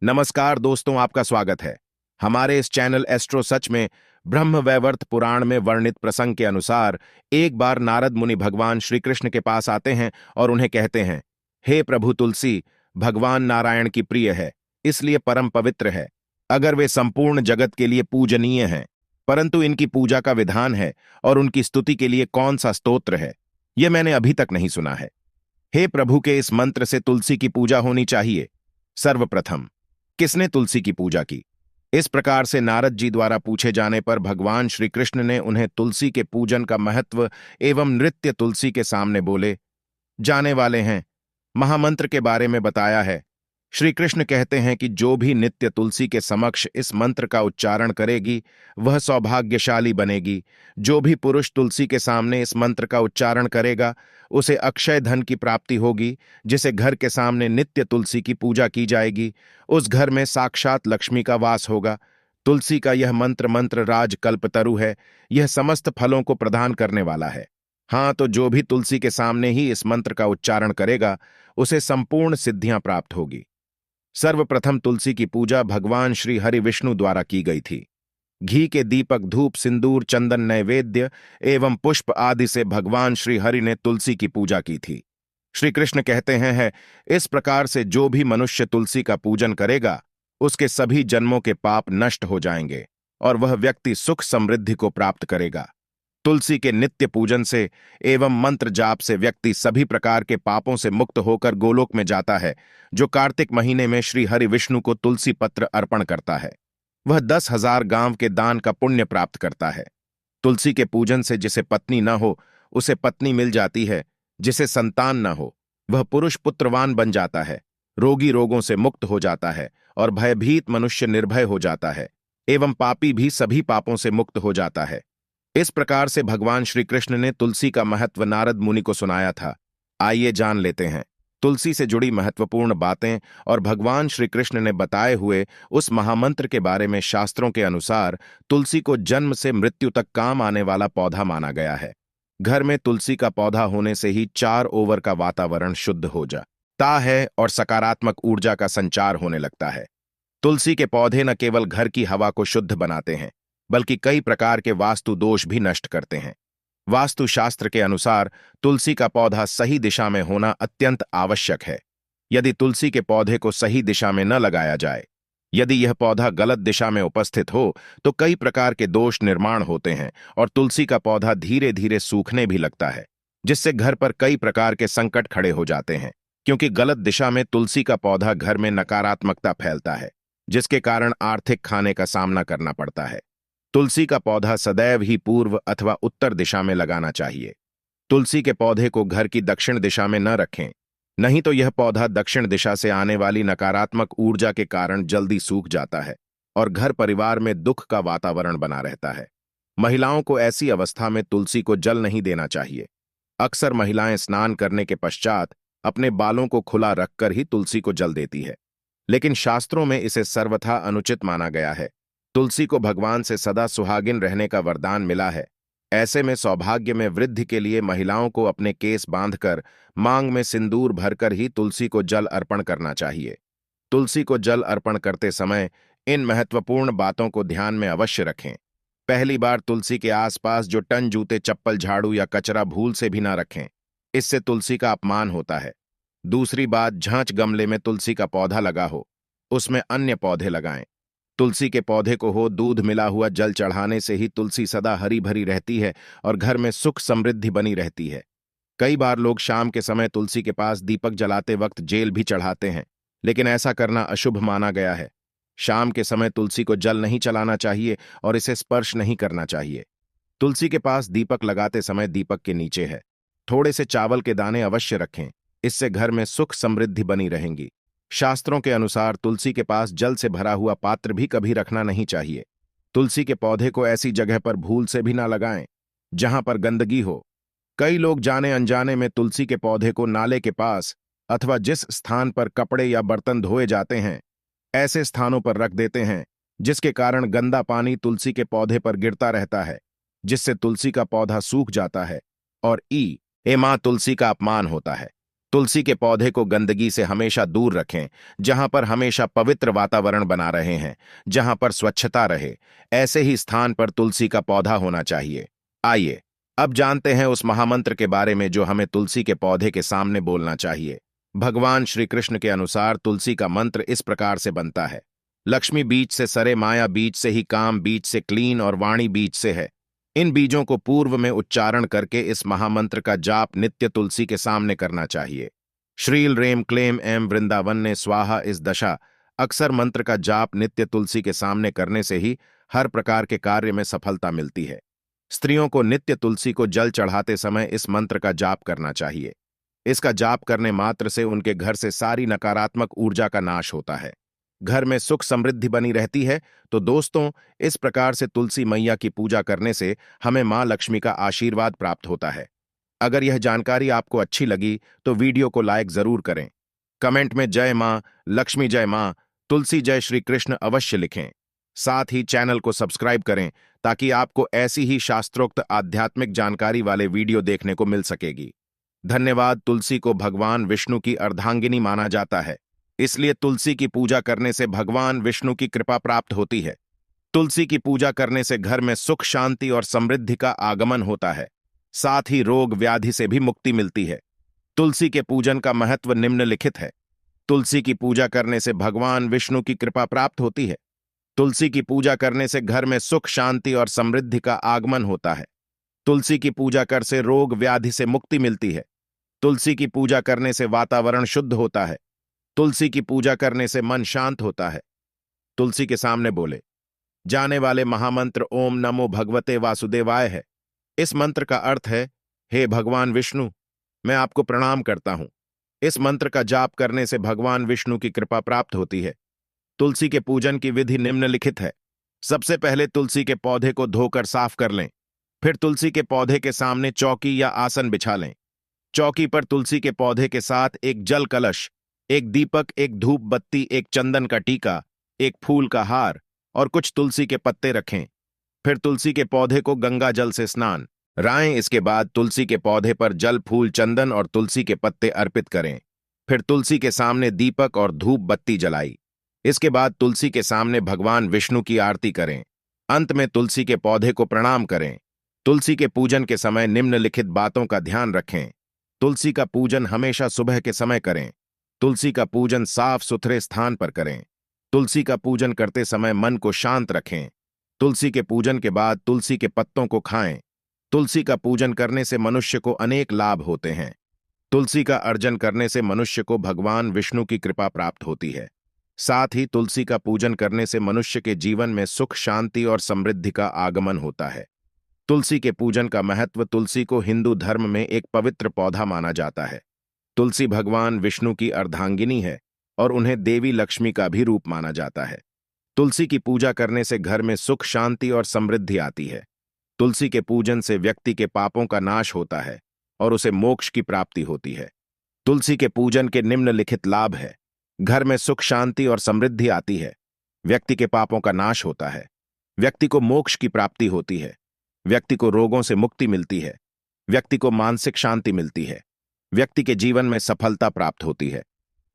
नमस्कार दोस्तों, आपका स्वागत है हमारे इस चैनल एस्ट्रो सच में। ब्रह्म वैवर्त पुराण में वर्णित प्रसंग के अनुसार एक बार नारद मुनि भगवान श्री कृष्ण के पास आते हैं और उन्हें कहते हैं, हे प्रभु, तुलसी भगवान नारायण की प्रिय है, इसलिए परम पवित्र है। अगर वे संपूर्ण जगत के लिए पूजनीय हैं, परंतु इनकी पूजा का विधान है और उनकी स्तुति के लिए कौन सा स्तोत्र है, यह मैंने अभी तक नहीं सुना है। हे प्रभु के इस मंत्र से तुलसी की पूजा होनी चाहिए। सर्वप्रथम किसने तुलसी की पूजा की? इस प्रकार से नारद जी द्वारा पूछे जाने पर भगवान श्री कृष्ण ने उन्हें तुलसी के पूजन का महत्व एवं नृत्य तुलसी के सामने बोले जाने वाले हैं महामंत्र के बारे में बताया है। श्री कृष्ण कहते हैं कि जो भी नित्य तुलसी के समक्ष इस मंत्र का उच्चारण करेगी वह सौभाग्यशाली बनेगी। जो भी पुरुष तुलसी के सामने इस मंत्र का उच्चारण करेगा उसे अक्षय धन की प्राप्ति होगी। जिसे घर के सामने नित्य तुलसी की पूजा की जाएगी उस घर में साक्षात लक्ष्मी का वास होगा। तुलसी का यह मंत्र राज कल्पतरु है, यह समस्त फलों को प्रदान करने वाला है। हाँ, तो जो भी तुलसी के सामने ही इस मंत्र का उच्चारण करेगा उसे संपूर्ण सिद्धियां प्राप्त होगी। सर्वप्रथम तुलसी की पूजा भगवान श्री हरि विष्णु द्वारा की गई थी। घी के दीपक, धूप, सिंदूर, चंदन, नैवेद्य एवं पुष्प आदि से भगवान श्री हरि ने तुलसी की पूजा की थी। श्री कृष्ण कहते हैं इस प्रकार से जो भी मनुष्य तुलसी का पूजन करेगा उसके सभी जन्मों के पाप नष्ट हो जाएंगे और वह व्यक्ति सुख समृद्धि को प्राप्त करेगा। तुलसी के नित्य पूजन से एवं मंत्र जाप से व्यक्ति सभी प्रकार के पापों से मुक्त होकर गोलोक में जाता है। जो कार्तिक महीने में श्री हरि विष्णु को तुलसी पत्र अर्पण करता है वह 10,000 गांव के दान का पुण्य प्राप्त करता है। तुलसी के पूजन से जिसे पत्नी न हो उसे पत्नी मिल जाती है, जिसे संतान न हो वह पुरुष पुत्रवान बन जाता है, रोगी रोगों से मुक्त हो जाता है और भयभीत मनुष्य निर्भय हो जाता है एवं पापी भी सभी पापों से मुक्त हो जाता है। इस प्रकार से भगवान श्री कृष्ण ने तुलसी का महत्व नारद मुनि को सुनाया था। आइए जान लेते हैं तुलसी से जुड़ी महत्वपूर्ण बातें और भगवान श्री कृष्ण ने बताए हुए उस महामंत्र के बारे में। शास्त्रों के अनुसार तुलसी को जन्म से मृत्यु तक काम आने वाला पौधा माना गया है। घर में तुलसी का पौधा होने से ही 4 ओवर का वातावरण शुद्ध हो जाता है और सकारात्मक ऊर्जा का संचार होने लगता है। तुलसी के पौधे न केवल घर की हवा को शुद्ध बनाते हैं बल्कि कई प्रकार के वास्तु दोष भी नष्ट करते हैं। वास्तु शास्त्र के अनुसार तुलसी का पौधा सही दिशा में होना अत्यंत आवश्यक है। यदि तुलसी के पौधे को सही दिशा में न लगाया जाए, यदि यह पौधा गलत दिशा में उपस्थित हो तो कई प्रकार के दोष निर्माण होते हैं और तुलसी का पौधा धीरे धीरे सूखने भी लगता है, जिससे घर पर कई प्रकार के संकट खड़े हो जाते हैं। क्योंकि गलत दिशा में तुलसी का पौधा घर में नकारात्मकता फैलता है, जिसके कारण आर्थिक खाने का सामना करना पड़ता है। तुलसी का पौधा सदैव ही पूर्व अथवा उत्तर दिशा में लगाना चाहिए। तुलसी के पौधे को घर की दक्षिण दिशा में न रखें, नहीं तो यह पौधा दक्षिण दिशा से आने वाली नकारात्मक ऊर्जा के कारण जल्दी सूख जाता है और घर परिवार में दुख का वातावरण बना रहता है। महिलाओं को ऐसी अवस्था में तुलसी को जल नहीं देना चाहिए। अक्सर महिलाएं स्नान करने के पश्चात अपने बालों को खुला रखकर ही तुलसी को जल देती है, लेकिन शास्त्रों में इसे सर्वथा अनुचित माना गया है। तुलसी को भगवान से सदा सुहागिन रहने का वरदान मिला है। ऐसे में सौभाग्य में वृद्धि के लिए महिलाओं को अपने केस बांधकर मांग में सिंदूर भरकर ही तुलसी को जल अर्पण करना चाहिए। तुलसी को जल अर्पण करते समय इन महत्वपूर्ण बातों को ध्यान में अवश्य रखें। पहली बार तुलसी के आसपास जो टन, जूते, चप्पल, झाड़ू या कचरा भूल से भी ना रखें, इससे तुलसी का अपमान होता है। दूसरी बात, झांच गमले में तुलसी का पौधा लगा हो उसमें अन्य पौधे लगाएं। तुलसी के पौधे को हो दूध मिला हुआ जल चढ़ाने से ही तुलसी सदा हरी भरी रहती है और घर में सुख समृद्धि बनी रहती है। कई बार लोग शाम के समय तुलसी के पास दीपक जलाते वक्त जेल भी चढ़ाते हैं, लेकिन ऐसा करना अशुभ माना गया है। शाम के समय तुलसी को जल नहीं चलाना चाहिए और इसे स्पर्श नहीं करना चाहिए। तुलसी के पास दीपक लगाते समय दीपक के नीचे है थोड़े से चावल के दाने अवश्य रखें, इससे घर में सुख समृद्धि बनी रहेंगी। शास्त्रों के अनुसार तुलसी के पास जल से भरा हुआ पात्र भी कभी रखना नहीं चाहिए। तुलसी के पौधे को ऐसी जगह पर भूल से भी ना लगाएं जहां पर गंदगी हो। कई लोग जाने अनजाने में तुलसी के पौधे को नाले के पास अथवा जिस स्थान पर कपड़े या बर्तन धोए जाते हैं ऐसे स्थानों पर रख देते हैं, जिसके कारण गंदा पानी तुलसी के पौधे पर गिरता रहता है, जिससे तुलसी का पौधा सूख जाता है और मां तुलसी का अपमान होता है। तुलसी के पौधे को गंदगी से हमेशा दूर रखें। जहां पर हमेशा पवित्र वातावरण बना रहे हैं, जहां पर स्वच्छता रहे, ऐसे ही स्थान पर तुलसी का पौधा होना चाहिए। आइए अब जानते हैं उस महामंत्र के बारे में जो हमें तुलसी के पौधे के सामने बोलना चाहिए। भगवान श्री कृष्ण के अनुसार तुलसी का मंत्र इस प्रकार से बनता है। लक्ष्मी बीज से सरे, माया बीज से ही काम, बीज से क्लीन और वाणी बीज से है। इन बीजों को पूर्व में उच्चारण करके इस महामंत्र का जाप नित्य तुलसी के सामने करना चाहिए। श्रील रेम क्लेम एम वृंदावन ने स्वाहा इस दशा। अक्सर मंत्र का जाप नित्य तुलसी के सामने करने से ही हर प्रकार के कार्य में सफलता मिलती है। स्त्रियों को नित्य तुलसी को जल चढ़ाते समय इस मंत्र का जाप करना चाहिए। इसका जाप करने मात्र से उनके घर से सारी नकारात्मक ऊर्जा का नाश होता है, घर में सुख समृद्धि बनी रहती है। तो दोस्तों, इस प्रकार से तुलसी मैया की पूजा करने से हमें मां लक्ष्मी का आशीर्वाद प्राप्त होता है। अगर यह जानकारी आपको अच्छी लगी तो वीडियो को लाइक जरूर करें। कमेंट में जय मां लक्ष्मी, जय मां तुलसी, जय श्री कृष्ण अवश्य लिखें। साथ ही चैनल को सब्सक्राइब करें ताकि आपको ऐसी ही शास्त्रोक्त आध्यात्मिक जानकारी वाले वीडियो देखने को मिल सकेगी। धन्यवाद। तुलसी को भगवान विष्णु की अर्धांगिनी माना जाता है, इसलिए तुलसी की पूजा करने से भगवान विष्णु की कृपा प्राप्त होती है। तुलसी की पूजा करने से घर में सुख, शांति और समृद्धि का आगमन होता है। साथ ही रोग व्याधि से भी मुक्ति मिलती है। तुलसी के पूजन का महत्व निम्नलिखित है। तुलसी की पूजा करने से भगवान विष्णु की कृपा प्राप्त होती है। तुलसी की पूजा करने से घर में सुख, शांति और समृद्धि का आगमन होता है। तुलसी की पूजा कर से रोग व्याधि से मुक्ति मिलती है। तुलसी की पूजा करने से वातावरण शुद्ध होता है। तुलसी की पूजा करने से मन शांत होता है। तुलसी के सामने बोले जाने वाले महामंत्र ओम नमो भगवते वासुदेवाय है। इस मंत्र का अर्थ है, हे भगवान विष्णु, मैं आपको प्रणाम करता हूं। इस मंत्र का जाप करने से भगवान विष्णु की कृपा प्राप्त होती है। तुलसी के पूजन की विधि निम्नलिखित है। सबसे पहले तुलसी के पौधे को धोकर साफ कर लें। फिर तुलसी के पौधे के सामने चौकी या आसन बिछा लें। चौकी पर तुलसी के पौधे के साथ एक जल कलश, एक दीपक, एक धूप बत्ती, एक चंदन का टीका, एक फूल का हार और कुछ तुलसी के पत्ते रखें। फिर तुलसी के पौधे को गंगा जल से स्नान कराएं। इसके बाद तुलसी के पौधे पर जल, फूल, चंदन और तुलसी के पत्ते अर्पित करें। फिर तुलसी के सामने दीपक और धूप बत्ती जलाई। इसके बाद तुलसी के सामने भगवान विष्णु की आरती करें। अंत में तुलसी के पौधे को प्रणाम करें। तुलसी के पूजन के समय निम्नलिखित बातों का ध्यान रखें। तुलसी का पूजन हमेशा सुबह के समय करें। तुलसी का पूजन साफ सुथरे स्थान पर करें। तुलसी का पूजन करते समय मन को शांत रखें। तुलसी के पूजन के बाद तुलसी के पत्तों को खाएं। तुलसी का पूजन करने से मनुष्य को अनेक लाभ होते हैं। तुलसी का अर्चन करने से मनुष्य को भगवान विष्णु की कृपा प्राप्त होती है। साथ ही तुलसी का पूजन करने से मनुष्य के जीवन में सुख, शांति और समृद्धि का आगमन होता है। तुलसी के पूजन का महत्व। तुलसी को हिंदू धर्म में एक पवित्र पौधा माना जाता है। तुलसी भगवान विष्णु की अर्धांगिनी है और उन्हें देवी लक्ष्मी का भी रूप माना जाता है। तुलसी की पूजा करने से घर में सुख, शांति और समृद्धि आती है। तुलसी के पूजन से व्यक्ति के पापों का नाश होता है और उसे मोक्ष की प्राप्ति होती है। तुलसी के पूजन के निम्नलिखित लाभ है। घर में सुख, शांति और समृद्धि आती है। व्यक्ति के पापों का नाश होता है। व्यक्ति को मोक्ष की प्राप्ति होती है। व्यक्ति को रोगों से मुक्ति मिलती है। व्यक्ति को मानसिक शांति मिलती है। व्यक्ति के जीवन में सफलता प्राप्त होती है।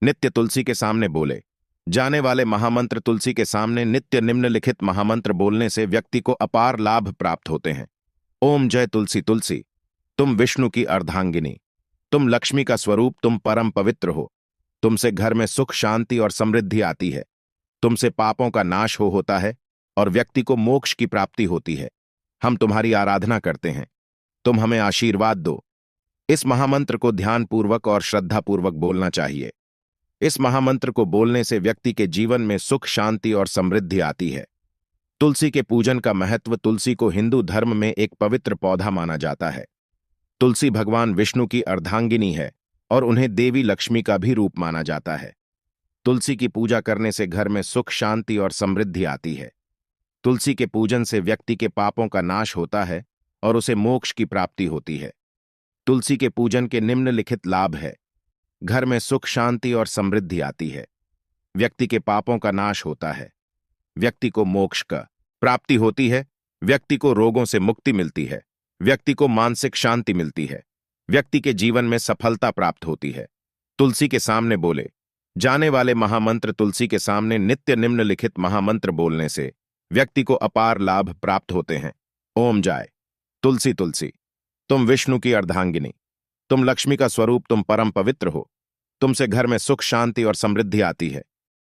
नित्य तुलसी के सामने बोले जाने वाले महामंत्र। तुलसी के सामने नित्य निम्नलिखित महामंत्र बोलने से व्यक्ति को अपार लाभ प्राप्त होते हैं। ओम जय तुलसी। तुलसी, तुम विष्णु की अर्धांगिनी, तुम लक्ष्मी का स्वरूप, तुम परम पवित्र हो। तुमसे घर में सुख, शांति और समृद्धि आती है। तुमसे पापों का नाश होता है और व्यक्ति को मोक्ष की प्राप्ति होती है। हम तुम्हारी आराधना करते हैं, तुम हमें आशीर्वाद दो। इस महामंत्र को ध्यानपूर्वक और श्रद्धापूर्वक बोलना चाहिए। इस महामंत्र को बोलने से व्यक्ति के जीवन में सुख, शांति और समृद्धि आती है। तुलसी के पूजन का महत्व। तुलसी को हिंदू धर्म में एक पवित्र पौधा माना जाता है। तुलसी भगवान विष्णु की अर्धांगिनी है और उन्हें देवी लक्ष्मी का भी रूप माना जाता है। तुलसी की पूजा करने से घर में सुख, शांति और समृद्धि आती है। तुलसी के पूजन से व्यक्ति के पापों का नाश होता है और उसे मोक्ष की प्राप्ति होती है। तुलसी के पूजन के निम्नलिखित लाभ है। घर में सुख, शांति और समृद्धि आती है। व्यक्ति के पापों का नाश होता है। व्यक्ति को मोक्ष का प्राप्ति होती है। व्यक्ति को रोगों से मुक्ति मिलती है। व्यक्ति को मानसिक शांति मिलती है। व्यक्ति के जीवन में सफलता प्राप्त होती है। तुलसी के सामने बोले। जाने वाले महामंत्र तुलसी के सामने नित्य निम्नलिखित महामंत्र बोलने से व्यक्ति को अपार लाभ प्राप्त होते हैं। ओम जाय। तुलसी तुलसी, तुम विष्णु की अर्धांगिनी, तुम लक्ष्मी का स्वरूप, तुम परम पवित्र हो। तुमसे घर में सुख शांति और समृद्धि आती है।